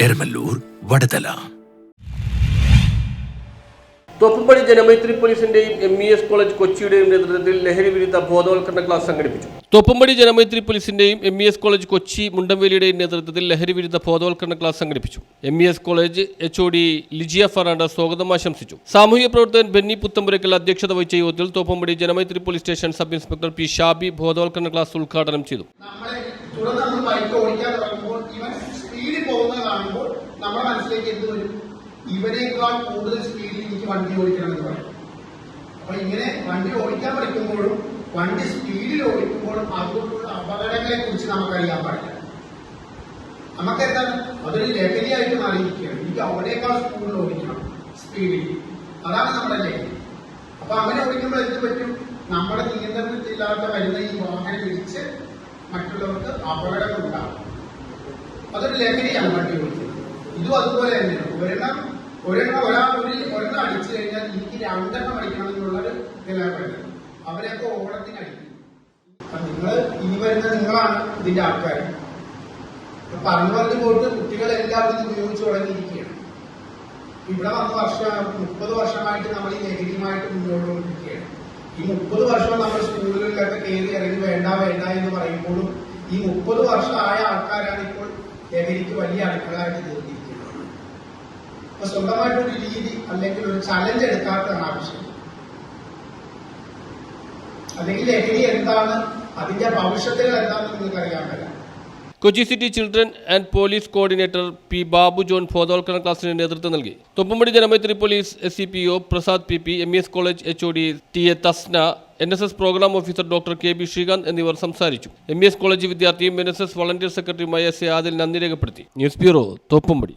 എരമല്ലൂർ, വടതല. തോപ്പുംപടി ജനമൈത്രി പോലീസിന്റെയും MES college കൊച്ചിയുടെയും നേതൃത്വത്തിൽ ലഹരി വിരുദ്ധ ബോധവൽക്കരണ ക്ലാസ് സംഘടിപ്പിച്ചു. തോപ്പുംപടി ജനമൈത്രി പോലീസിന്റെയും MES കോളേജ് കൊച്ചി മുണ്ടംവേലിയുടെയും നേതൃത്വത്തിൽ ലഹരി വിരുദ്ധ ബോധവൽക്കരണ ക്ലാസ് സംഘടിപ്പിച്ചു. MES college HOD Lijiya Fernandes സ്വാഗതം ആശംസിച്ചു. സാമൂഹ്യ പ്രവർത്തകൻ ബെന്നി പുത്തമ്പുരക്കൽ അധ്യക്ഷത വഹിച്ച യോഗത്തിൽ Thoppumpady Janamaithri police station sub inspector P. Shabi ബോധവൽക്കരണ ക്ലാസ് ഉദ്ഘാടനം ചെയ്തു. ഇവനേക്കാൾ കൂടുതൽ സ്പീഡിൽ എനിക്ക് വണ്ടി ഓടിക്കണമെന്ന് പറയും. അപ്പൊ ഇങ്ങനെ വണ്ടി ഓടിക്കാൻ പഠിക്കുമ്പോഴും വണ്ടി സ്പീഡിൽ ഓടിക്കുമ്പോഴും അതുകൊണ്ടുള്ള അപകടങ്ങളെ കുറിച്ച് നമുക്കറിയാൻ പാടില്ല. നമുക്കെന്താണ് അതൊരു ലഹരിയായിട്ട് മാറിയിരിക്കുകയാണ്. എനിക്ക് അവനേക്കാൾ സ്പീഡിൽ ഓടിക്കണം, സ്പീഡിൽ. അതാണ് നമ്മുടെ ലഹരി. അപ്പൊ അങ്ങനെ ഓടിക്കുമ്പോൾ എന്ത് പറ്റും? നമ്മുടെ നിയന്ത്രണത്തില്ലാത്ത വരുന്ന ഈ വാഹനം ഇടിച്ച് മറ്റുള്ളവർക്ക് അപകടങ്ങൾ ഉണ്ടാകും. അതൊരു ലഹരിയാണ് വണ്ടി ഓടിക്കുന്നത്. ഇതും അതുപോലെ തന്നെയാണ്. ഒരെണ്ണം അടിച്ചു കഴിഞ്ഞാൽ എനിക്ക് രണ്ടെണ്ണം അടിക്കണമെന്നുള്ളൊരു നിലപാട്. അവരെയൊക്കെ ഓണത്തിന് അടിക്കും. നിങ്ങൾ ഇനി വരുന്ന നിങ്ങളാണ് ഇതിന്റെ ആൾക്കാർ. പറഞ്ഞു പോയിട്ട് കുട്ടികളെല്ലാവരും ഉപയോഗിച്ചു തുടങ്ങിയിരിക്കുകയാണ്. ഇവിടെ വന്ന 30 വർഷമായിട്ട് നമ്മൾ ഈ ലഹരിയുമായിട്ട് മുന്നോട്ട് കൊണ്ടിരിക്കുകയാണ്. ഈ 30 വർഷം നമ്മൾ സ്കൂളുകളിലൊക്കെ കയറി ഇറങ്ങി വേണ്ട എന്ന് പറയുമ്പോഴും ഈ 30 വർഷമായ ആൾക്കാരാണ് ഇപ്പോൾ ലഹരിക്ക് വലിയ അടുക്കളായിട്ട് തീർത്തിരിക്കുന്നത്. അപ്പൊ സ്വന്തമായിട്ടൊരു രീതി അല്ലെങ്കിൽ ഒരു ചലഞ്ച് എടുക്കാത്തതാണ് ആവശ്യം. അല്ലെങ്കിൽ ലഹരി എന്താണ്, അതിന്റെ ഭവിഷ്യത്തുകൾ എന്താണെന്ന് നിങ്ങൾക്ക് അറിയാൻ പറ്റില്ല. Kochi city children and police coordinator P. Babu John ബോധവൽക്കരണ ക്ലാസിന് നേതൃത്വം നൽകി. Thoppumpady Janamaithri police SCPO Prasad PP, MES college HOD TA Thasna, NSS programme officer doctor KB Sreekanth എന്നിവർ സംസാരിച്ചു. MES കോളേജ് വിദ്യാർത്ഥിയും NSS വളണ്ടിയർ സെക്രട്ടറിയുമായ SA ആദിൽ നന്ദി രേഖപ്പെടുത്തി. News bureau, Thoppumpady.